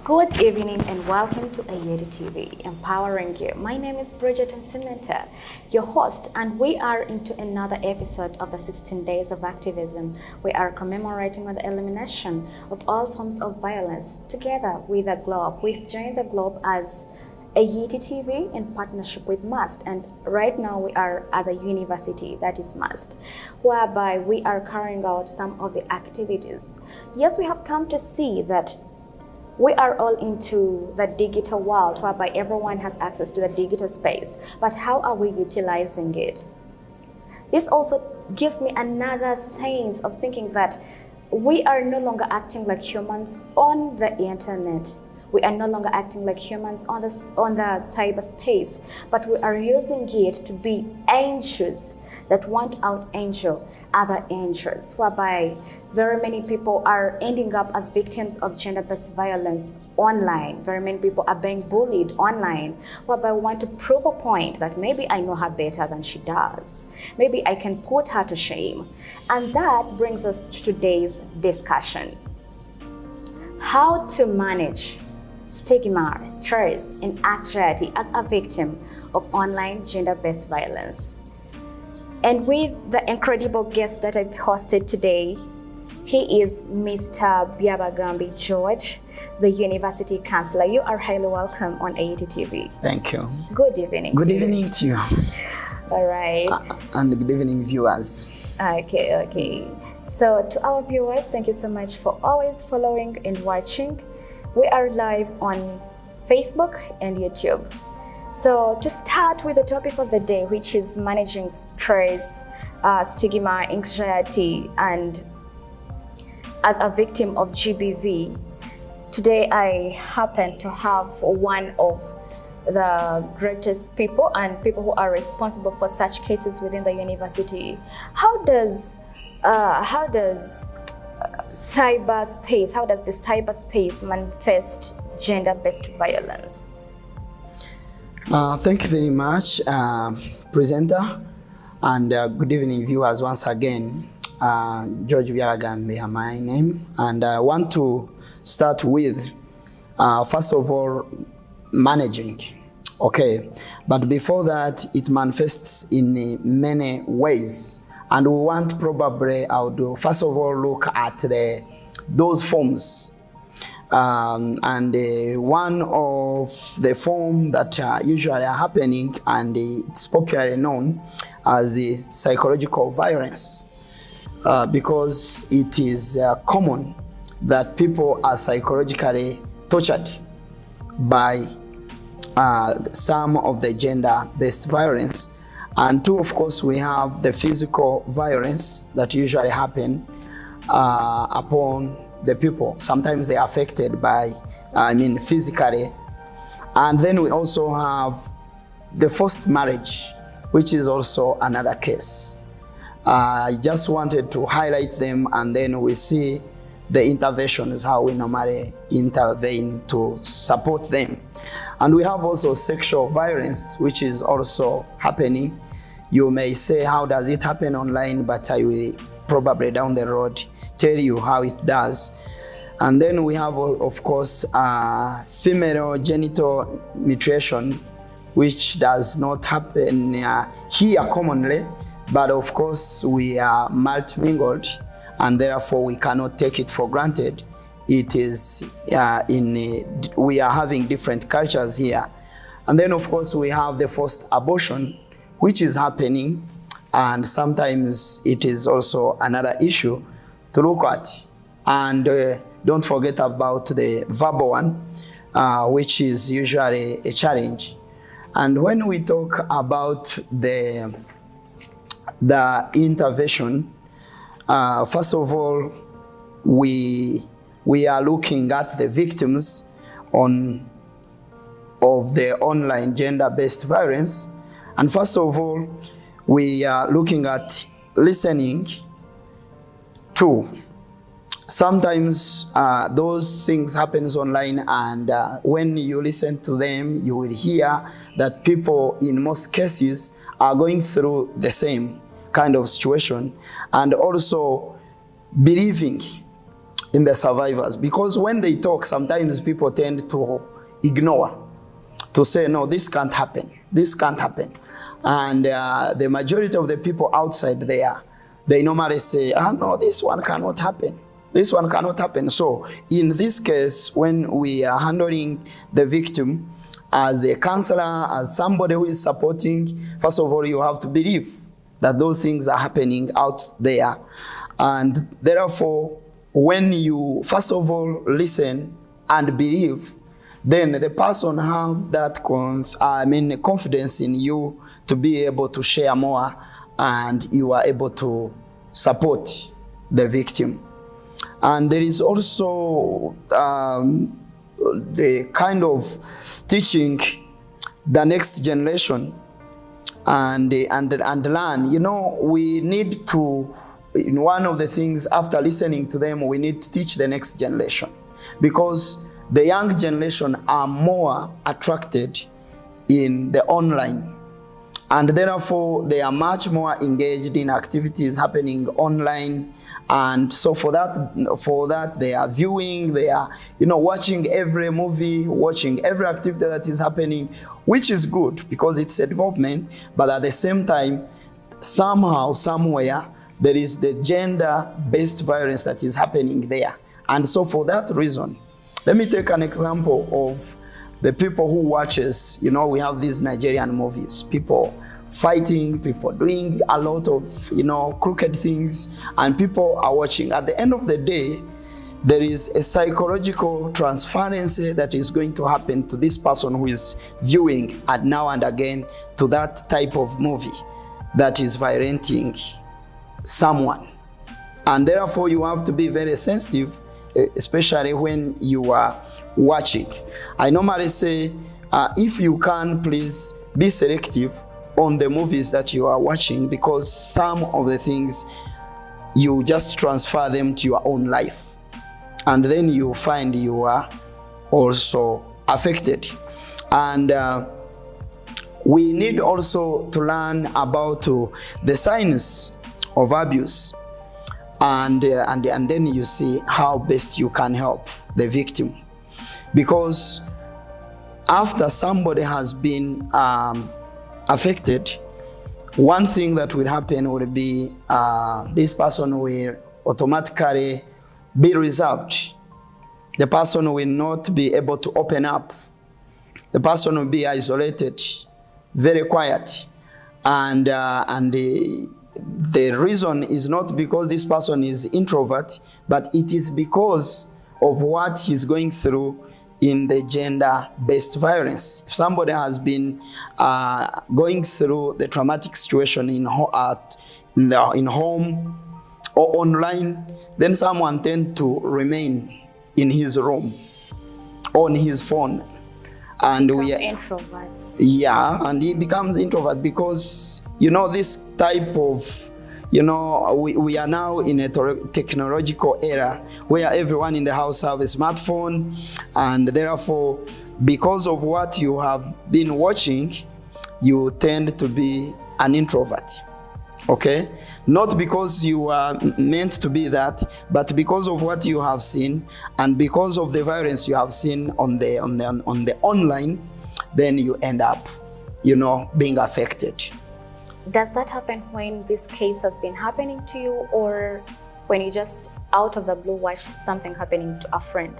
Good evening and welcome to Ayedi TV, empowering you. My name is Bridget Cimenta, your host, and we are into another episode of the 16 Days of Activism. We are commemorating the elimination of all forms of violence together with the Globe. We've joined the Globe as Ayedi TV in partnership with MUST, and right now we are at the university, that is MUST, whereby we are carrying out some of the activities. Yes, we have come to see that we are all into the digital world whereby everyone has access to the digital space, but how are we utilizing it? This also gives me another sense of thinking that we are no longer acting like humans on the internet. We are no longer acting like humans on the cyberspace, but we are using it to be angels that want out angel other angels, whereby very many people are ending up as victims of gender-based violence online. Very many people are being bullied online, whereby we want to prove a point that maybe I know her better than she does. Maybe I can put her to shame. And that brings us to today's discussion. How to manage stigma, stress, and anxiety as a victim of online gender-based violence. And with the incredible guest that I've hosted today, he is Mr. Byabagambi George, the University Counsellor. You are highly welcome on Ayedi TV. Thank you. Good evening. Good evening to you. All right. And good evening, viewers. Okay. So to our viewers, thank you so much for always following and watching. We are live on Facebook and YouTube. So to start with the topic of the day, which is managing stress, stigma, anxiety, and as a victim of GBV, today I happen to have one of the greatest people and people who are responsible for such cases within the university. How does the cyberspace manifest gender-based violence? Thank you very much, presenter, and good evening, viewers, once again. George Byabagambi, my name, and I want to start with, first of all, managing. Okay, but before that, it manifests in many ways, and we want probably, I would first of all look at those forms. One of the forms that usually are happening, and it's popularly known as the psychological violence, because it is common that people are psychologically tortured by some of the gender-based violence. And two, of course, we have the physical violence that usually happen upon the people. Sometimes they are affected by, physically. And then we also have the forced marriage, which is also another case. I just wanted to highlight them, and then we see the interventions, how we normally intervene to support them. And we have also sexual violence, which is also happening. You may say, how does it happen online? But I will probably down the road tell you how it does. And then we have, of course, female genital mutilation, which does not happen here commonly, but of course we are multimingled, and therefore we cannot take it for granted. It is we are having different cultures here. And then of course we have the forced abortion, which is happening, and sometimes it is also another issue to look at. And don't forget about the verbal one, which is usually a challenge. And when we talk about the intervention, first of all, we are looking at the victims of the online gender-based violence. And first of all, we are looking at listening to. Sometimes those things happens online, and when you listen to them, you will hear that people in most cases are going through the same kind of situation, and also believing in the survivors, because when they talk, sometimes people tend to ignore, to say, no, this can't happen, this can't happen. And the majority of the people outside there, they normally say, no, this one cannot happen. This one cannot happen. So in this case, when we are handling the victim as a counselor, as somebody who is supporting, first of all, you have to believe that those things are happening out there. And therefore, when you, first of all, listen and believe, then the person have that confidence in you to be able to share more, and you are able to support the victim. And there is also the kind of teaching the next generation and learn. You know, we need to, in one of the things after listening to them, we need to teach the next generation, because the young generation are more attracted in the online, and therefore they are much more engaged in activities happening online. And so for that they are viewing, they are, you know, watching every movie, watching every activity that is happening, which is good because it's a development. But at the same time, somehow, somewhere, there is the gender-based violence that is happening there. And so for that reason, let me take an example of the people who watches, you know, we have these Nigerian movies, people fighting, people doing a lot of, you know, crooked things, and people are watching. At the end of the day, there is a psychological transference that is going to happen to this person who is viewing and now and again to that type of movie that is violenting someone. And therefore you have to be very sensitive, especially when you are watching. I normally say, if you can, please be selective on the movies that you are watching, because some of the things you just transfer them to your own life, and then you find you are also affected. And we need also to learn about the signs of abuse, and then you see how best you can help the victim. Because after somebody has been affected, one thing that will happen will be this person will automatically be reserved. The person will not be able to open up. The person will be isolated, very quiet. And the reason is not because this person is introvert, but it is because of what he's going through in the gender-based violence. If somebody has been going through the traumatic situation in home or online, then someone tends to remain in his room, on his phone. And we are introverts. Yeah, and he becomes introvert because, you know, this type of, you know, we are now in a technological era where everyone in the house have a smartphone, and therefore, because of what you have been watching, you tend to be an introvert. Okay? Not because you are meant to be that, but because of what you have seen and because of the violence you have seen on the online, then you end up, you know, being affected. Does that happen when this case has been happening to you, or when you just out of the blue watch something happening to a friend?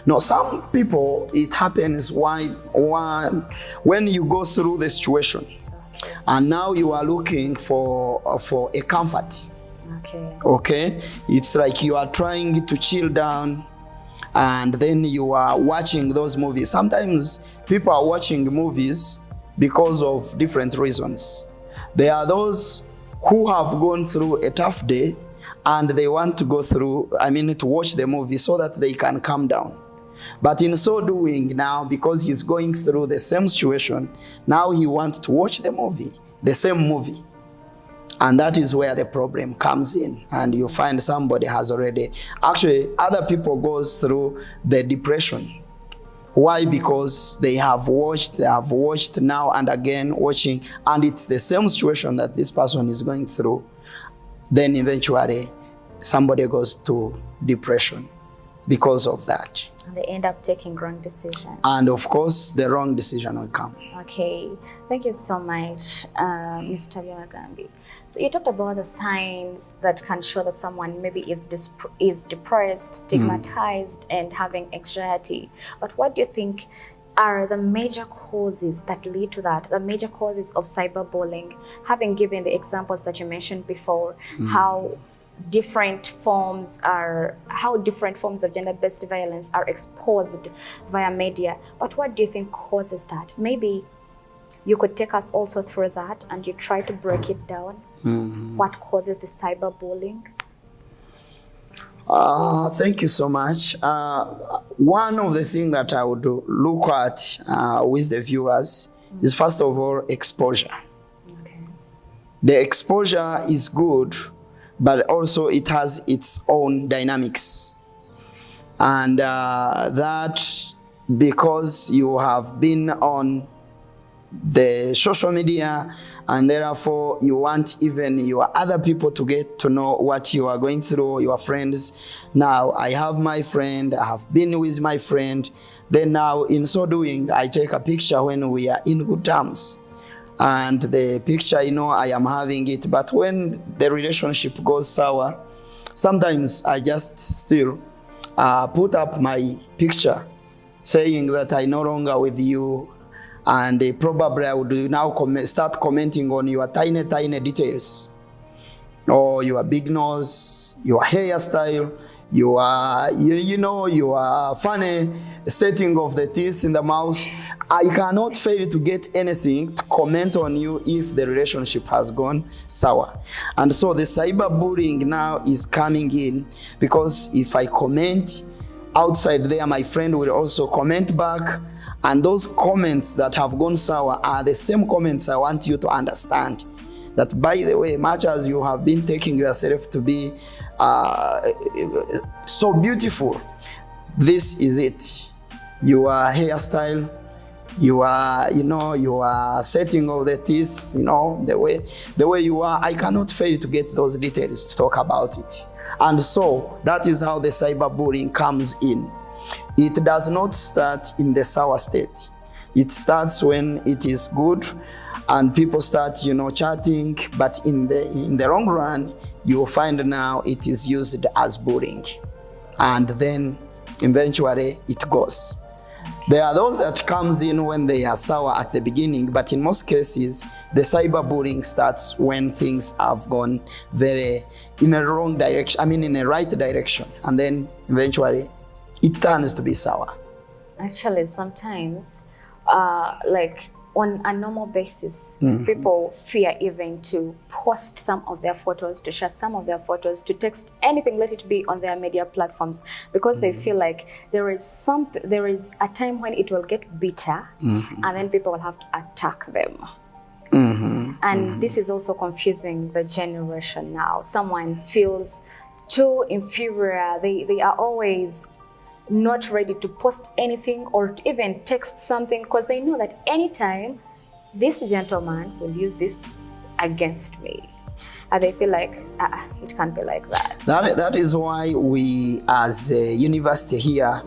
No, some people, it happens when you go through the situation, and now you are looking for a comfort. Okay? It's like you are trying to chill down, and then you are watching those movies. Sometimes people are watching movies because of different reasons. There are those who have gone through a tough day and they want to go through, to watch the movie so that they can calm down. But in so doing now, because he's going through the same situation, now he wants to watch the movie, the same movie. And that is where the problem comes in. And you find somebody has already, actually other people goes through the depression. Why? Because they have watched now and again watching, and it's the same situation that this person is going through. Then eventually somebody goes to depression. because of that. And they end up taking wrong decisions. And of course, the wrong decision will come. Okay, thank you so much, Mr. Byabagambi. So you talked about the signs that can show that someone maybe is depressed, stigmatized, and having anxiety. But what do you think are the major causes that lead to that, the major causes of cyberbullying, having given the examples that you mentioned before, how different forms of gender-based violence are exposed via media. But what do you think causes that? Maybe you could take us also through that and you try to break it down. What causes the cyberbullying? Thank you so much. One of the things that I would look at with the viewers is, first of all, exposure. Okay. The exposure is good, but also it has its own dynamics. And that because you have been on the social media, and therefore you want even your other people to get to know what you are going through, your friends. Now, I have my friend, I have been with my friend, then now in so doing, I take a picture when we are in good terms. And the picture, I am having it, but when the relationship goes sour, sometimes I just still put up my picture saying that I'm no longer with you, and probably I would now start commenting on your tiny details, or your big nose, your hairstyle, your funny setting of the teeth in the mouth. I cannot fail to get anything to comment on you if the relationship has gone sour. And so the cyberbullying now is coming in, because if I comment outside there, my friend will also comment back. And those comments that have gone sour are the same comments I want you to understand. That, by the way, much as you have been taking yourself to be so beautiful, this is it. Your hairstyle, your setting of the teeth, the way you are, I cannot fail to get those details to talk about it. And so that is how the cyberbullying comes in. It does not start in the sour state. It starts when it is good and people start, chatting, but in the long run, you will find now it is used as bullying. And then eventually it goes. There are those that comes in when they are sour at the beginning, but in most cases, the cyberbullying starts when things have gone in a wrong direction, in a right direction, and then eventually it turns to be sour. Actually, sometimes, on a normal basis, people fear even to post some of their photos, to share some of their photos, to text anything, let it be on their media platforms, because they feel like there is a time when it will get bitter, and then people will have to attack them. And this is also confusing the generation now. Someone feels too inferior. They are always not ready to post anything or to even text something, because they know that anytime this gentleman will use this against me. And they feel like it can't be like that. That is why we, as a university here,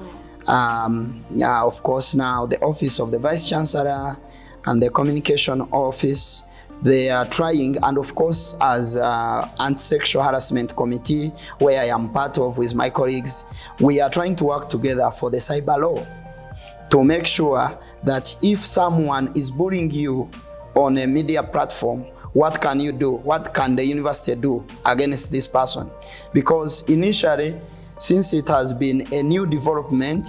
of course now the Office of the Vice Chancellor and the Communication Office, they are trying, and of course as Anti-Sexual Harassment Committee, where I am part of with my colleagues, we are trying to work together for the cyber law to make sure that if someone is bullying you on a media platform, what can you do? What can the university do against this person? Because initially, since it has been a new development,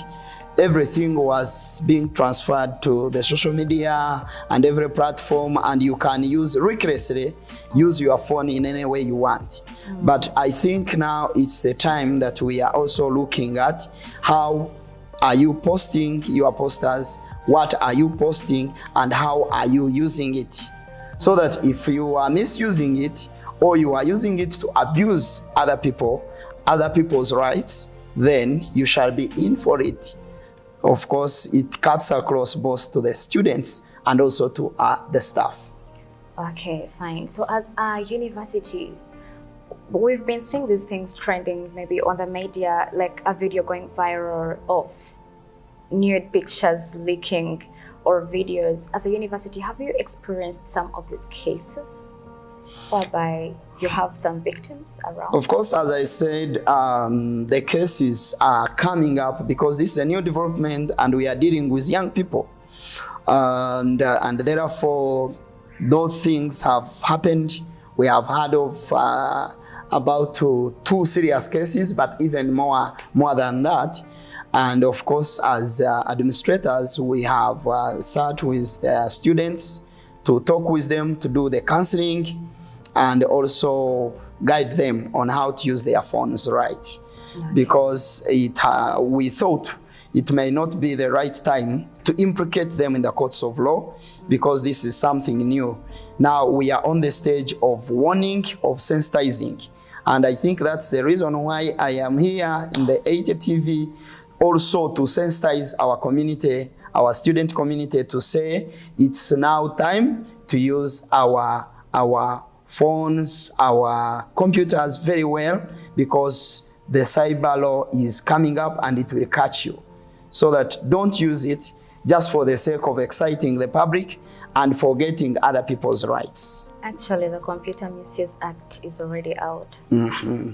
everything was being transferred to the social media and every platform, and you can recklessly use your phone in any way you want. But I think now it's the time that we are also looking at how are you posting your posters, what are you posting, and how are you using it? So that if you are misusing it, or you are using it to abuse other people's rights, then you shall be in for it. Of course, it cuts across both to the students and also to the staff. Okay, fine. So as a university, we've been seeing these things trending maybe on the media, like a video going viral of nude pictures leaking or videos. As a university, have you experienced some of these cases whereby you have some victims around? Of course, as I said, the cases are coming up because this is a new development and we are dealing with young people. And therefore, those things have happened. We have heard of about two serious cases, but even more than that. And of course, as administrators, we have sat with the students to talk with them, to do the counseling, and also guide them on how to use their phones right. Okay. Because we thought it may not be the right time to implicate them in the courts of law, because this is something new. Now we are on the stage of warning, of sensitizing. And I think that's the reason why I am here in the AYT-TV, also to sensitize our community, our student community, to say it's now time to use our phones, our computers very well, because the cyber law is coming up and it will catch you. So that don't use it just for the sake of exciting the public and forgetting other people's rights. Actually, the Computer Misuse Act is already out.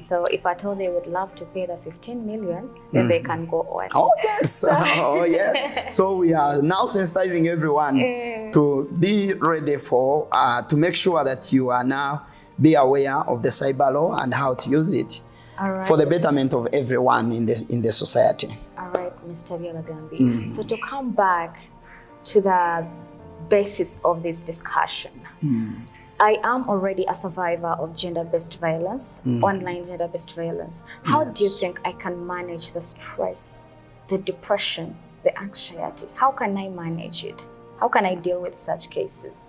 So if at all they would love to pay the 15 million, then they can go on. Oh, yes. Oh, yes. So we are now sensitizing everyone to be ready for, to make sure that you are now be aware of the cyber law and how to use it for the betterment of everyone in the society. All right, Mr. Byabagambi. So to come back to the basis of this discussion, I am already a survivor of gender-based violence, online gender-based violence. How do you think I can manage the stress, the depression, the anxiety? How can I manage it? How can I deal with such cases?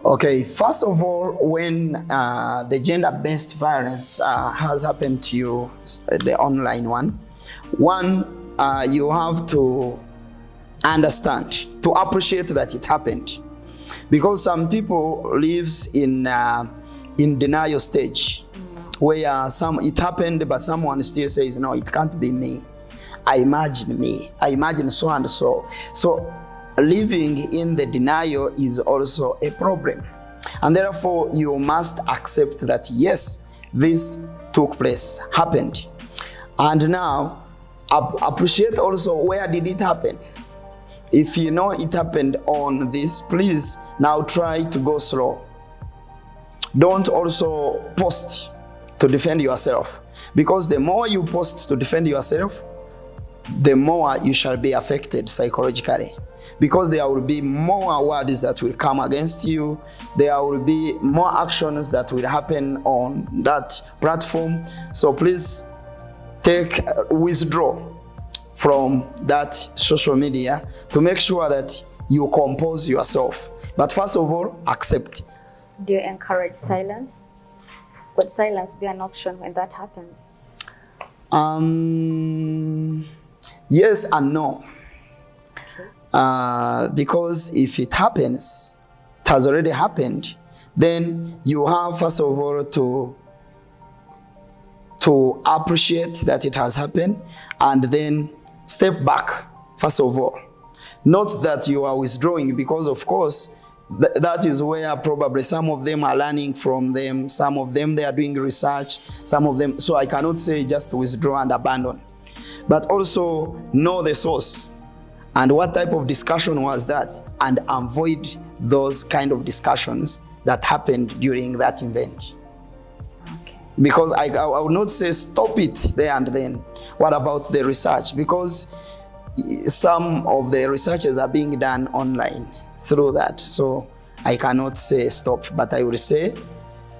Okay, first of all, when the gender-based violence has happened to you, the online one, you have to understand, to appreciate that it happened. Because some people lives in denial stage, where it happened, but someone still says, no, it can't be me. I imagine so and so. So living in the denial is also a problem. And therefore, you must accept that, yes, this took place, happened. And now, appreciate also, where did it happen? If you know it happened on this, please now try to go slow. Don't also post to defend yourself, because the more you post to defend yourself, the more you shall be affected psychologically, because there will be more words that will come against you. There will be more actions that will happen on that platform. So please withdraw from that social media to make sure that you compose yourself. But first of all, accept. Do you encourage silence? Would silence be an option when that happens? Yes and no. Okay. Because if it happens, it has already happened, then you have first of all to appreciate that it has happened, and then step back, first of all. Not that you are withdrawing, because of course, that is where probably some of them are learning from them, some of them they are doing research, some of them, so I cannot say just withdraw and abandon. But also know the source and what type of discussion was that, and avoid those kind of discussions that happened during that event. Okay. Because I would not say stop it there and then. What about the research? Because some of the researches are being done online through that. So I cannot say stop, but I will say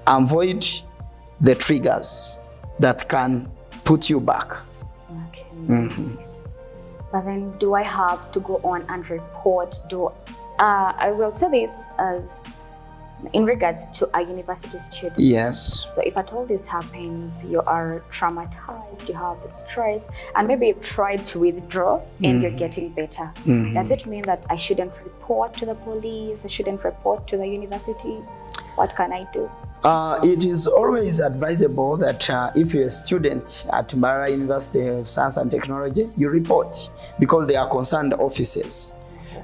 avoid the triggers that can put you back. Okay. But then do I have to go on and report? I will say this as in regards to a university student. Yes. So if at all this happens, you are traumatized, you have the stress, and maybe you've tried to withdraw and you're getting better. Does it mean that I shouldn't report to the police? I shouldn't report to the university? What can I do? It is always advisable that if you're a student at Mbarara University of Science and Technology, you report, because they are concerned offices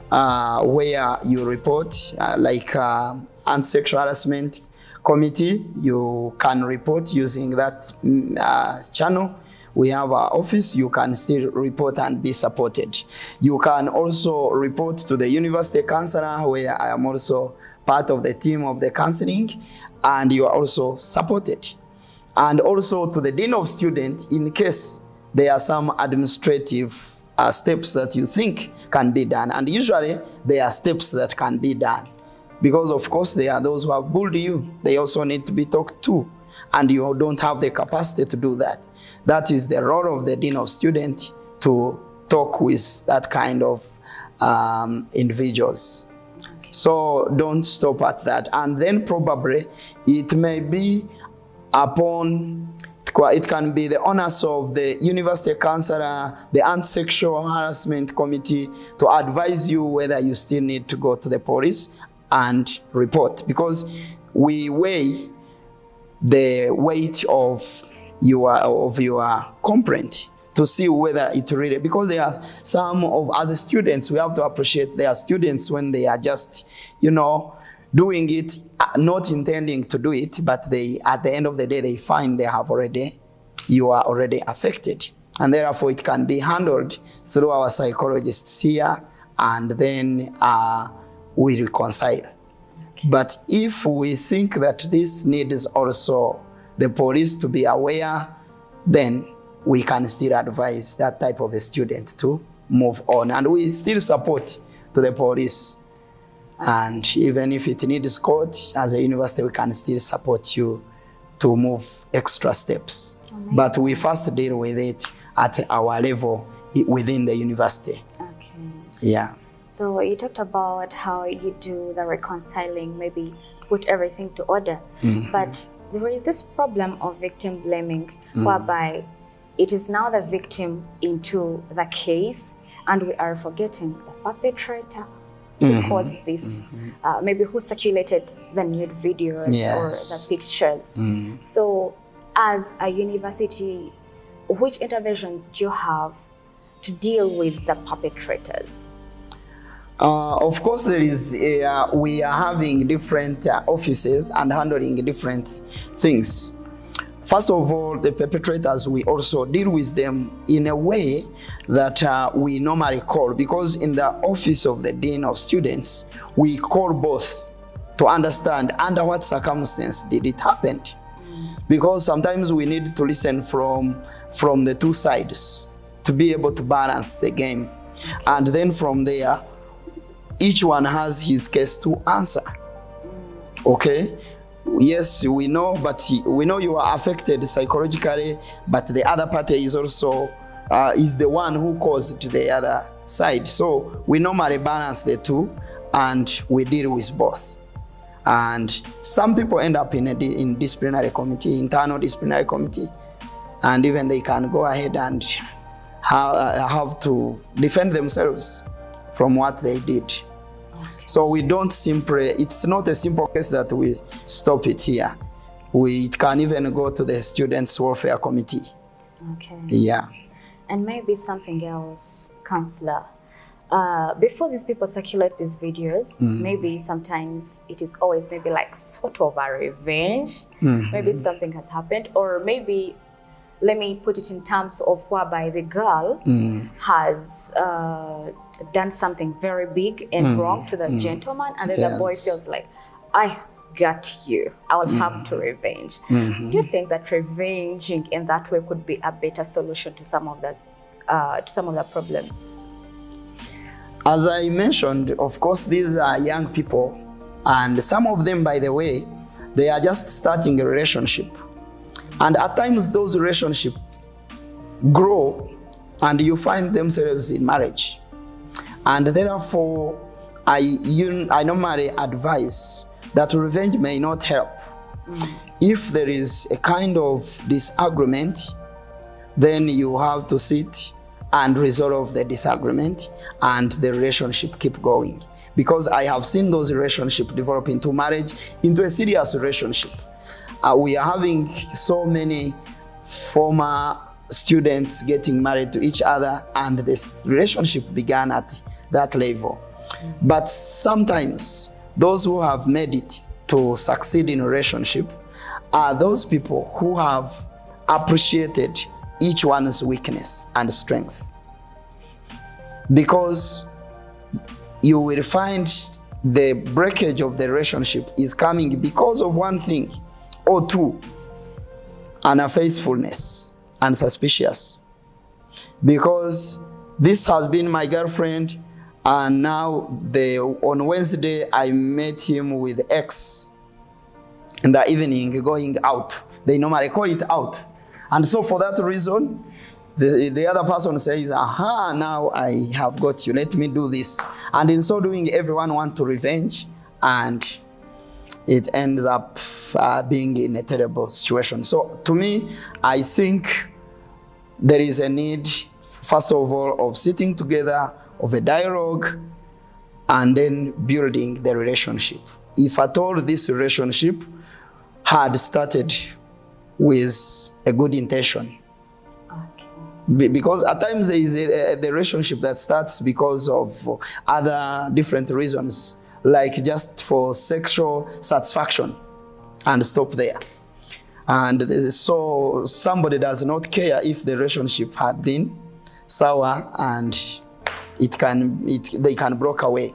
where you report, like Anti-Sexual Harassment Committee. You can report using that channel. We have our office. You can still report and be supported. You can also report to the University Counsellor, where I am also part of the team of the counseling, and you are also supported. And also to the Dean of Students, in case there are some administrative steps that you think can be done. And usually there are steps that can be done, because of course there are those who have bullied you. They also need to be talked to, and you don't have the capacity to do that. That is the role of the Dean of Students, to talk with that kind of individuals. So don't stop at that. And then probably it may be upon, it can be the onus of the University Counsellor, the Anti-Sexual Harassment Committee, to advise you whether you still need to go to the police and report, because we weigh the weight of your complaint to see whether it really, because there are some of, as students, we have to appreciate there are students when they are just, doing it, not intending to do it, but they, at the end of the day, they find you are already affected. And therefore it can be handled through our psychologists here, and then we reconcile. Okay. But if we think that this needs also the police to be aware, then we can still advise that type of a student to move on. And we still support to the police. And even if it needs court, as a university, we can still support you to move extra steps. Amazing. But we first deal with it at our level within the university. Okay. Yeah. So you talked about how you do the reconciling, maybe put everything to order. Mm-hmm. But there is this problem of victim blaming, whereby it is now the victim into the case, and we are forgetting the perpetrator who caused this, maybe who circulated the nude videos or the pictures. So as a university, which interventions do you have to deal with the perpetrators? Of course, there is we are having different offices and handling different things. First of all, the perpetrators, we also deal with them in a way that we normally call, because in the office of the Dean of Students, we call both to understand under what circumstance did it happen. Because sometimes we need to listen from the two sides to be able to balance the game. And then from there, each one has his case to answer. Okay? Yes, we know, but we know you are affected psychologically, but the other party is also is the one who caused the other side. So we normally balance the two, and we deal with both. And some people end up in disciplinary committee, internal disciplinary committee, and even they can go ahead and have to defend themselves from what they did. So we don't simply, it's not a simple case that we stop it here. It can even go to the Students' Welfare Committee. Okay. Yeah. And maybe something else, Counsellor. Before these people circulate these videos, maybe sometimes it is always maybe like sort of a revenge. Maybe something has happened, or maybe, let me put it in terms of whereby the girl has done something very big and wrong to the gentleman, and then the boy feels like, I got you, I will have to revenge. Do you think that revenging in that way could be a better solution to some of the problems? As I mentioned, of course, these are young people, and some of them, by the way, they are just starting a relationship. And at times those relationships grow and you find themselves in marriage. And therefore, I normally advise that revenge may not help. If there is a kind of disagreement, then you have to sit and resolve the disagreement and the relationship keep going. because I have seen those relationships develop into marriage, into a serious relationship. We are having so many former students getting married to each other, and this relationship began at that level. But sometimes those who have made it to succeed in a relationship are those people who have appreciated each one's weakness and strength. Because you will find the breakage of the relationship is coming because of one thing or two: unfaithfulness and suspicious. Because this has been my girlfriend, and now on Wednesday I met him with X in the evening going out. They normally call it out. And so for that reason, the other person says, aha, now I have got you, let me do this. And in so doing, everyone wants to revenge, and it ends up being in a terrible situation. So to me, I think there is a need, first of all, of sitting together, of a dialogue, and then building the relationship. If at all this relationship had started with a good intention. Because at times there is the relationship that starts because of other different reasons, like just for sexual satisfaction, and stop there. And so somebody does not care if the relationship had been sour, and they can break away.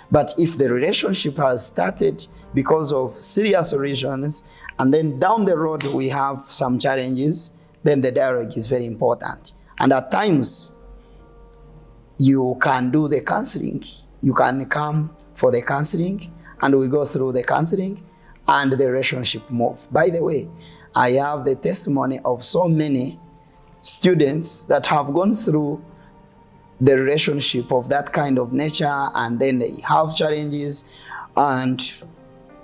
But if the relationship has started because of serious reasons, and then down the road we have some challenges, then the dialogue is very important. And at times, you can do the counseling. You can come for the counseling, and we go through the counseling, and the relationship moves. By the way, I have the testimony of so many students that have gone through the relationship of that kind of nature, and then they have challenges, and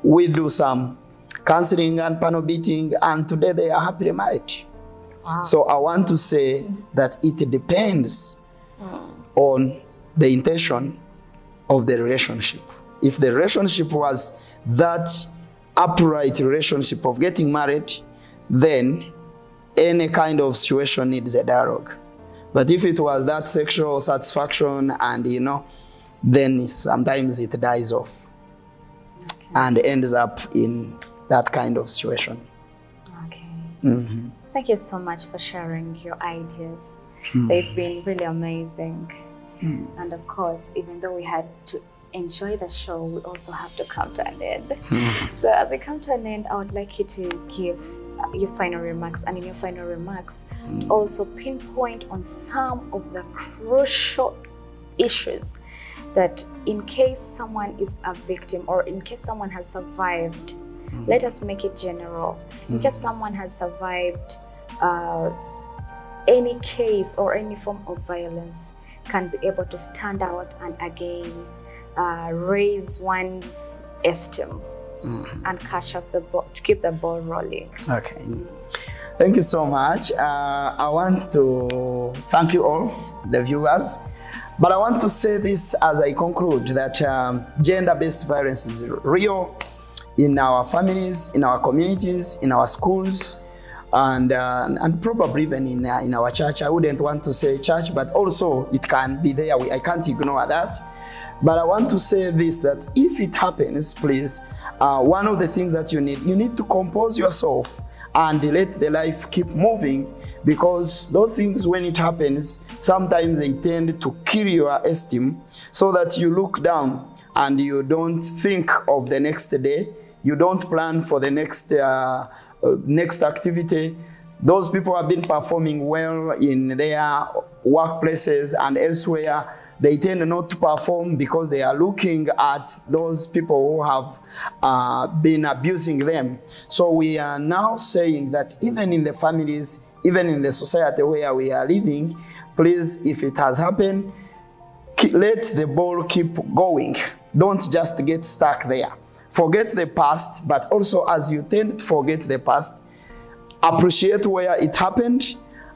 we do some counseling and panel beating, and today they are happily married. Wow. So I want to say that it depends on the intention of the relationship. If the relationship was that upright relationship of getting married, then any kind of situation needs a dialogue. But if it was that sexual satisfaction and, then sometimes it dies off and ends up in that kind of situation. Okay. Mm-hmm. Thank you so much for sharing your ideas. They've been really amazing. And of course, even though we had to enjoy the show, we also have to come to an end. So as we come to an end, I would like you to give your final remarks, and in your final remarks, also pinpoint on some of the crucial issues that in case someone is a victim, or in case someone has survived, let us make it general. In case someone has survived any case or any form of violence, can be able to stand out and again raise one's esteem and catch up the ball, to keep the ball rolling. Okay. Thank you so much. I want to thank you all, the viewers. But I want to say this as I conclude, that gender-based violence is real in our families, in our communities, in our schools, and probably even in our church. I wouldn't want to say church, but also it can be there. I can't ignore that. But I want to say this, that if it happens, please, one of the things that you need to compose yourself and let the life keep moving, because those things, when it happens, sometimes they tend to kill your esteem, so that you look down and you don't think of the next day. You don't plan for the next activity. Those people have been performing well in their workplaces and elsewhere. They tend not to perform because they are looking at those people who have been abusing them. So we are now saying that even in the families, even in the society where we are living, please, if it has happened, let the ball keep going. Don't just get stuck there. Forget the past, but also as you tend to forget the past, appreciate where it happened,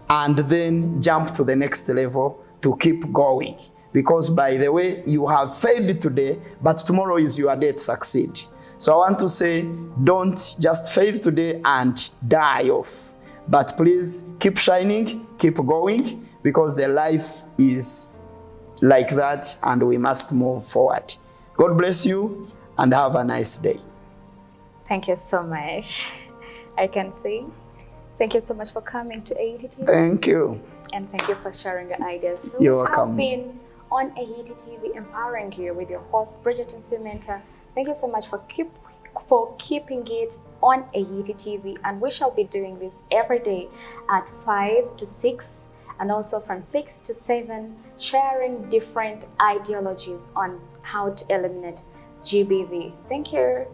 and then jump to the next level to keep going. because by the way, you have failed today, but tomorrow is your day to succeed. So I want to say, don't just fail today and die off, but please keep shining, keep going, because the life is like that and we must move forward. God bless you and have a nice day. Thank you so much. I can see. Thank you so much for coming to AET TV. Thank you. And thank you for sharing your ideas. So You're welcome. I've been on AET TV empowering you with your host, Bridget and Samantha. Thank you so much for keeping it on AET TV. And we shall be doing this every day at 5 to 6 and also from 6 to 7, sharing different ideologies on how to eliminate GBV. Thank you.